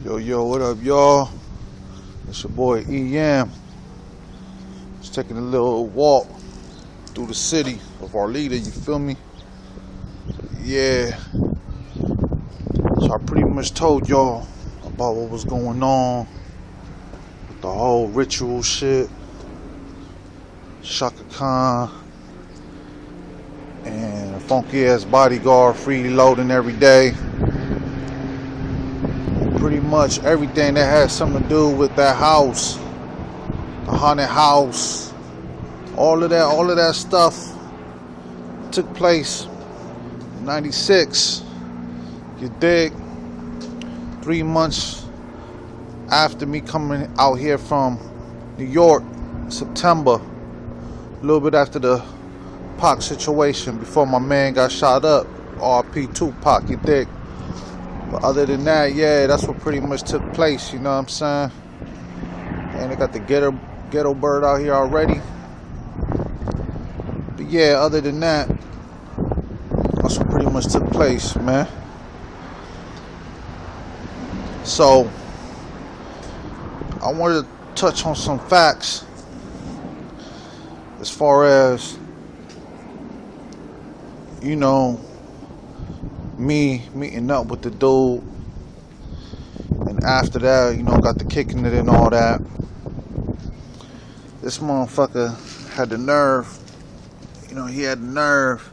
Yo, what up, y'all? It's your boy EM. Just taking a little walk through the city of our leader, you feel me? Yeah. So I pretty much told y'all about what was going on with the whole ritual shit. Chaka Khan and a funky ass bodyguard freeloading every day. Pretty much everything that had something to do with that house, the haunted house, all of that stuff took place in '96. You dig? 3 months after me coming out here from New York, September, a little bit after the Pac situation, before my man got shot up, R.P. Tupac, you dig? But other than that, yeah, that's what pretty much took place, you know what I'm saying? And they got the ghetto bird out here already. But yeah, other than that, that's what pretty much took place, man. So, I wanted to touch on some facts as far as, you know, me meeting up with the dude, and after that, you know, got the kicking it and all that. This motherfucker had the nerve, you know, he had the nerve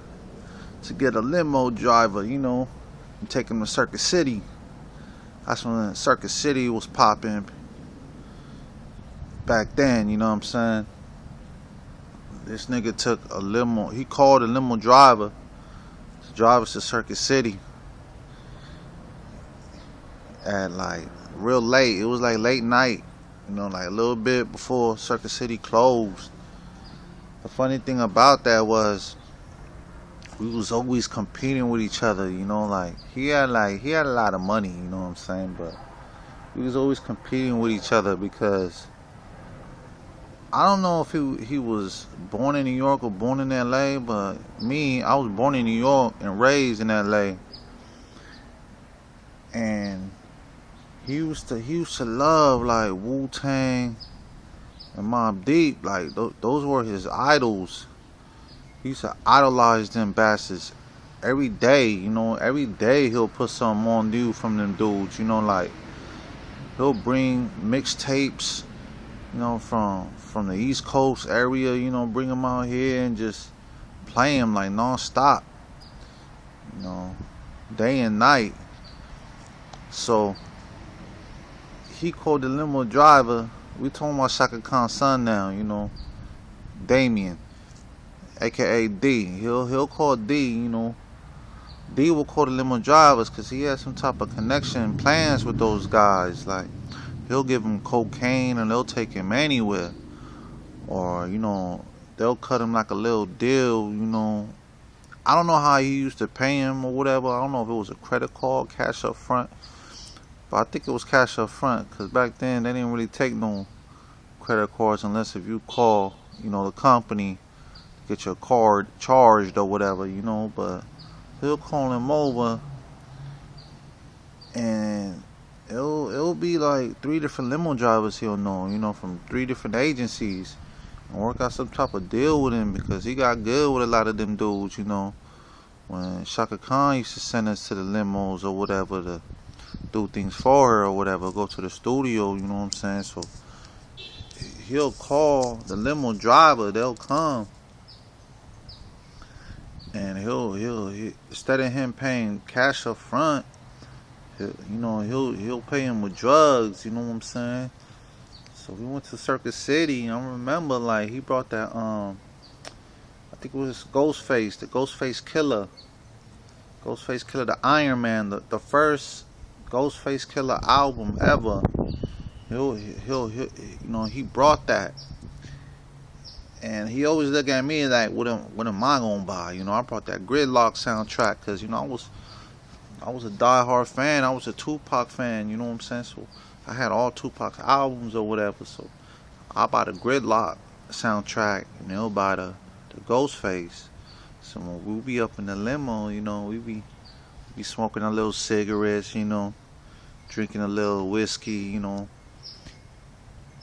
to get a limo driver, you know, and take him to Circuit City. That's when Circuit City was popping back then, you know what I'm saying? This nigga took a limo, he called a limo driver to drive us to Circuit City at like real late. It was like late night, you know, like a little bit before Circuit City closed. The funny thing about that was we was always competing with each other, you know, like he had a lot of money, you know what I'm saying, but we was always competing with each other because I don't know if he was born in New York or born in LA, but me, I was born in New York and raised in LA. And he used to love like Wu-Tang and Mobb Deep, like those were his idols. He used to idolize them bastards every day, you know. Every day he'll put something on you from them dudes, you know, like he'll bring mixtapes, you know, from the East Coast area, you know, bring them out here and just play them like non-stop, you know, day and night. So he called the limo driver. We talking about Chaka Khan's son now, you know, Damien, aka D. He'll call D, you know. D will call the limo drivers because he has some type of connection and plans with those guys. Like he'll give him cocaine and they'll take him anywhere, or you know, they'll cut him like a little deal, you know. I don't know how he used to pay him or whatever. I don't know if it was a credit card, cash up front. But I think it was cash up front, because back then they didn't really take no credit cards unless if you call, you know, the company to get your card charged or whatever, you know. But he'll call him over and it'll be like 3 different limo drivers he'll know, you know, from 3 different agencies, and work out some type of deal with him because he got good with a lot of them dudes, you know. When Chaka Khan used to send us to the limos or whatever to do things for her or whatever, go to the studio, you know what I'm saying? So he'll call the limo driver, they'll come, and he'll instead of him paying cash up front, he'll pay him with drugs, you know what I'm saying? So we went to Circuit City, and I remember like he brought that I think it was Ghostface, the Ghostface Killer, the Iron Man, the first Ghostface Killer album ever. He'll you know, he brought that, and he always look at me like, what am I gonna buy? You know, I brought that Gridlock soundtrack because, you know, I was a diehard fan. I was a Tupac fan, you know what I'm saying? So I had all Tupac albums or whatever. So I bought a Gridlock soundtrack, and they'll buy the Ghostface. So when we'll be up in the limo, you know, we be smoking our little cigarettes, you know, drinking a little whiskey,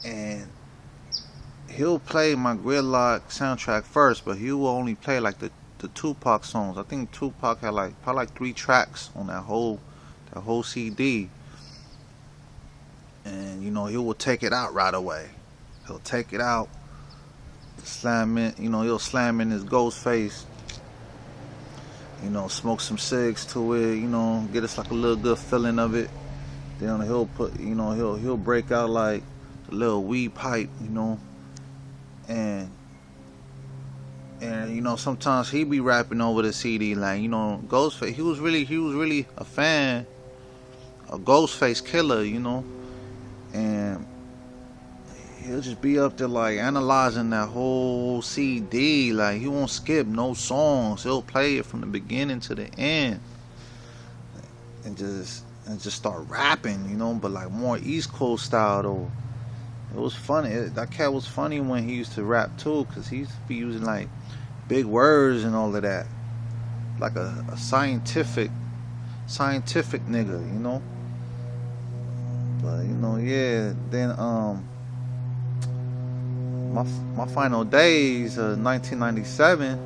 and he'll play my Gridlock soundtrack first, but he will only play like the Tupac songs. I think Tupac had like probably like 3 tracks on that whole CD, and he will take it out right away. He'll take it out, slam it, he'll slam in his ghost face, smoke some cigs to it, get us like a little good feeling of it. Then he'll put, he'll break out like a little weed pipe, and sometimes he be rapping over the CD like, Ghostface. He was really a fan of Ghostface Killer, and he'll just be up there like analyzing that whole CD. Like he won't skip no songs. He'll play it from the beginning to the end, and just start rapping, but like more East Coast style though. It was funny. That cat was funny when he used to rap too, cause he used to be using like big words and all of that, like a scientific nigga, But yeah. Then my final days, 1997,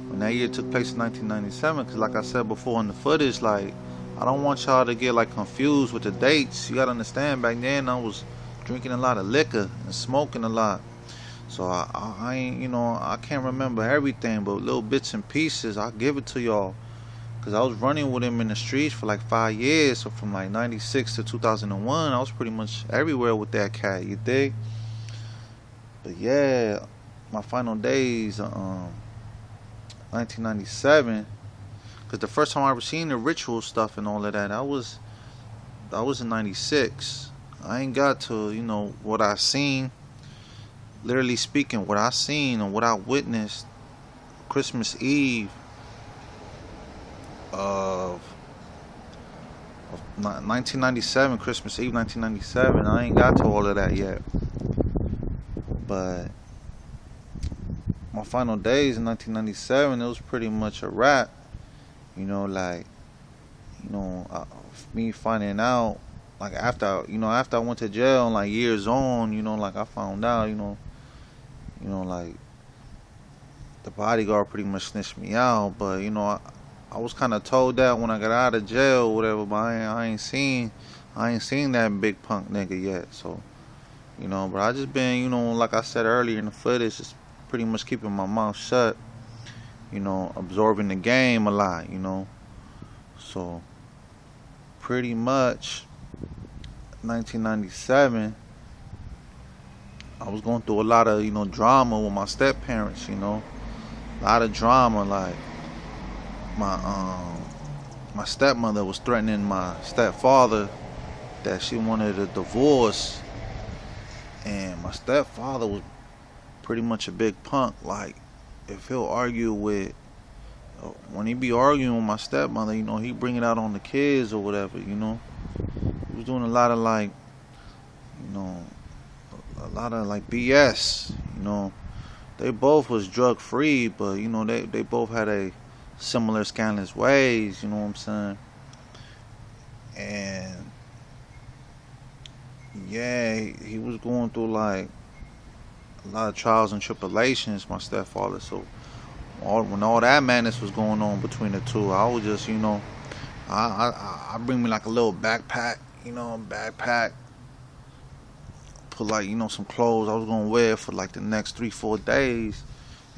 when that year took place in 1997, because like I said before in the footage, like I don't want y'all to get like confused with the dates. You gotta understand, back then I was drinking a lot of liquor and smoking a lot, so I ain't, I can't remember everything, but little bits and pieces I'll give it to y'all, because I was running with him in the streets for like 5 years. So from like 96 to 2001 I was pretty much everywhere with that cat, you dig? But yeah, my final days, 1997, because the first time I ever seen the ritual stuff and all of that, that was in 96. I ain't got to, what I seen, literally speaking, what I seen and what I witnessed Christmas Eve of 1997, Christmas Eve 1997. I ain't got to all of that yet. But my final days in 1997, it was pretty much a wrap. Me finding out, like after I went to jail, like years on, like I found out, like the bodyguard pretty much snitched me out. But I was kind of told that when I got out of jail or whatever. But I ain't seen that big punk nigga yet. So but I just been, like I said earlier in the footage, just pretty much keeping my mouth shut, absorbing the game a lot, So pretty much 1997, I was going through a lot of, drama with my step parents, a lot of drama. Like my stepmother was threatening my stepfather that she wanted a divorce. And my stepfather was pretty much a big punk. Like, if he'll argue with, when he be arguing with my stepmother, he bring it out on the kids or whatever, He was doing a lot of like, a lot of like BS, They both was drug free, but, they both had a similar scandalous ways, you know what I'm saying? And yeah, he was going through like a lot of trials and tribulations, my stepfather. So when all that madness was going on between the two, I was just, I bring me like a little backpack, put like, some clothes I was gonna wear for like the next 3-4 days,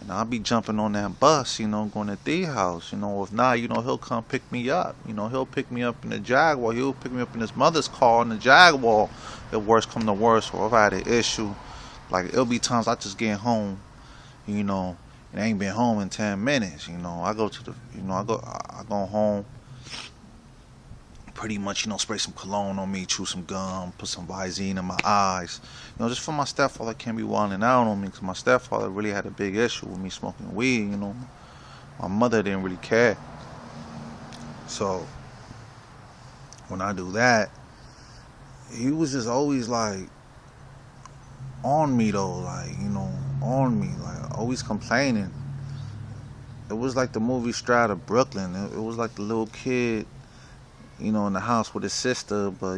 and I'll be jumping on that bus, going to the house, if not, he'll come pick me up, he'll pick me up in the Jaguar, he'll pick me up in his mother's car in the Jaguar. If worst come to worst, or if I had an issue, like it'll be times I just get home, and I ain't been home in 10 minutes, I go to the, I go home, pretty much, spray some cologne on me, chew some gum, put some Visine in my eyes, just for my stepfather can't be wilding out on me, because my stepfather really had a big issue with me smoking weed, my mother didn't really care. So when I do that, he was just always like on me though, like, on me, like always complaining. It was like the movie Stride of Brooklyn. It was like the little kid in the house with his sister, but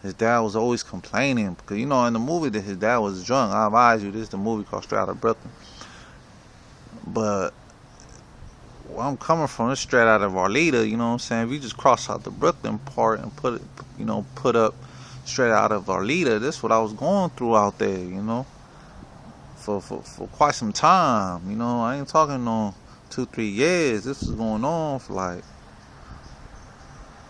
his dad was always complaining because in the movie that his dad was drunk. I advise you, this is the movie called Straight Outta Brooklyn. But where I'm coming from, it's straight out of Arleta. You know what I'm saying? If you just cross out the Brooklyn part and put up straight out of Arleta, this is what I was going through out there. For quite some time. I ain't talking no 2-3 years. This was going on for like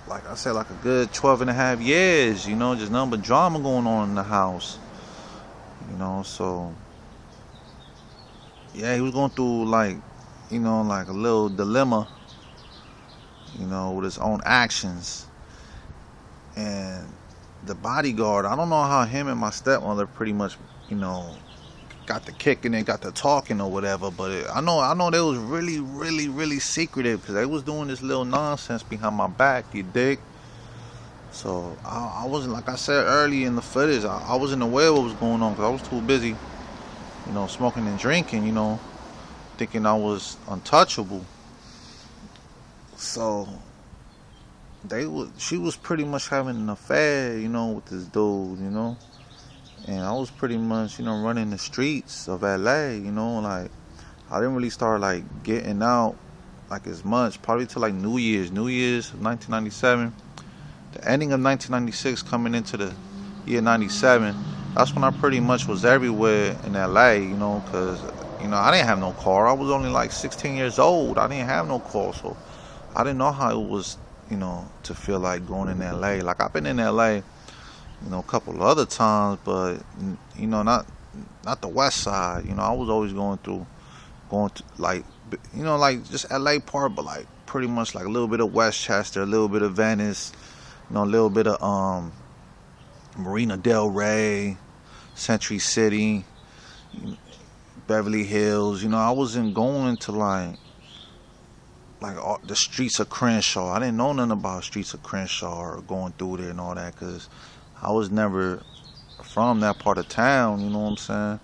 I said, like a good 12 and a half years. Just nothing but drama going on in the house. So yeah, he was going through like a little dilemma, with his own actions. And the bodyguard, I don't know how him and my stepmother pretty much, got the kicking and got the talking or whatever, but I know they was really, really, really secretive because they was doing this little nonsense behind my back, you dig? So I wasn't, like I said earlier in the footage, I wasn't aware what was going on because I was too busy, smoking and drinking, thinking I was untouchable. So she was pretty much having an affair, with this dude, and I was pretty much, running the streets of LA, like I didn't really start like getting out like as much, probably till like New Year's of 1997, the ending of 1996 coming into the year 97. That's when I pretty much was everywhere in LA, because I didn't have no car. I was only like 16 years old. I didn't have no car, so I didn't know how it was, to feel like going in LA. Like I've been in LA, a couple of other times, but not the West Side. I was always going to like, like just LA part, but like pretty much like a little bit of Westchester, a little bit of Venice, a little bit of Marina Del Rey, Century City, Beverly Hills. I wasn't going to like all the streets of Crenshaw. I didn't know nothing about streets of Crenshaw or going through there and all that because I was never from that part of town. You know what I'm saying?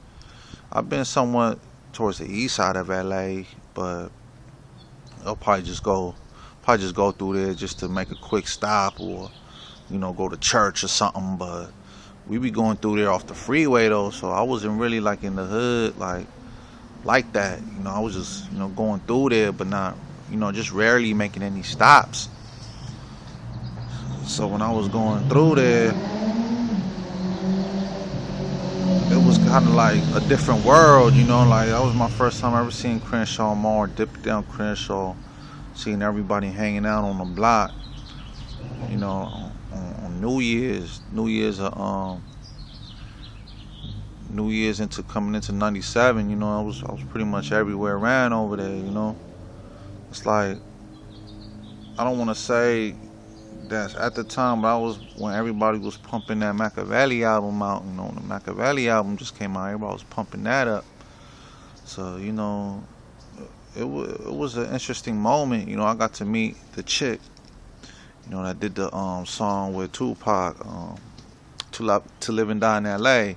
I've been somewhat towards the east side of LA, but I'll probably just go through there just to make a quick stop or go to church or something. But we be going through there off the freeway though, so I wasn't really like in the hood like that. I was just going through there, but not just rarely making any stops. So when I was going through there, it was kind of like a different world, like that was my first time ever seeing Crenshaw Mall, dipped down Crenshaw, seeing everybody hanging out on the block, on New Year's into coming into 97, I was pretty much everywhere around over there, It's like, I don't want to say that's at the time, but I was when everybody was pumping that Machiavelli album out. The Machiavelli album just came out. Everybody was pumping that up. So it was an interesting moment. I got to meet the chick, that did the song with Tupac, to Live and Die in L.A.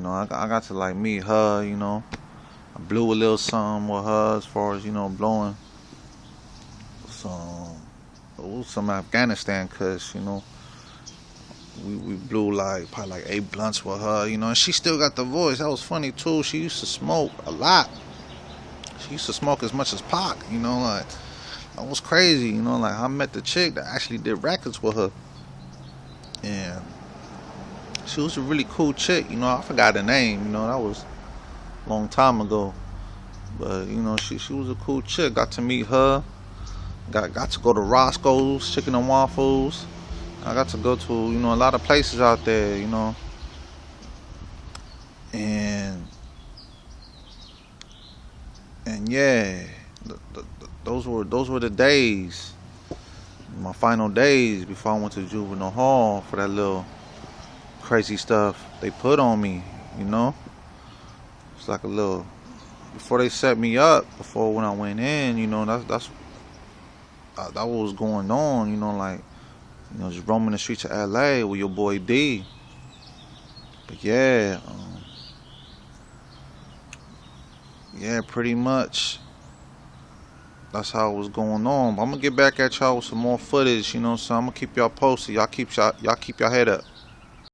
I got to like meet her. I blew a little something with her as far as blowing some Afghanistan, cause we blew probably 8 blunts with her, and she still got the voice. That was funny too. She used to smoke a lot. She used to smoke as much as Pac, like that was crazy, like I met the chick that actually did records with her, and she was a really cool chick. I forgot her name. That was a long time ago, but she was a cool chick. Got to meet her. Got to go to Roscoe's Chicken and Waffles. I got to go to a lot of places out there, and yeah, those were the days, my final days before I went to juvenile hall for that little crazy stuff they put on me. It's like a little before they set me up. Before when I went in, that's that was going on, just roaming the streets of LA with your boy D. But yeah, pretty much that's how it was going on. But I'm gonna get back at y'all with some more footage. You know, so I'm gonna keep y'all posted. Y'all keep y'all head up.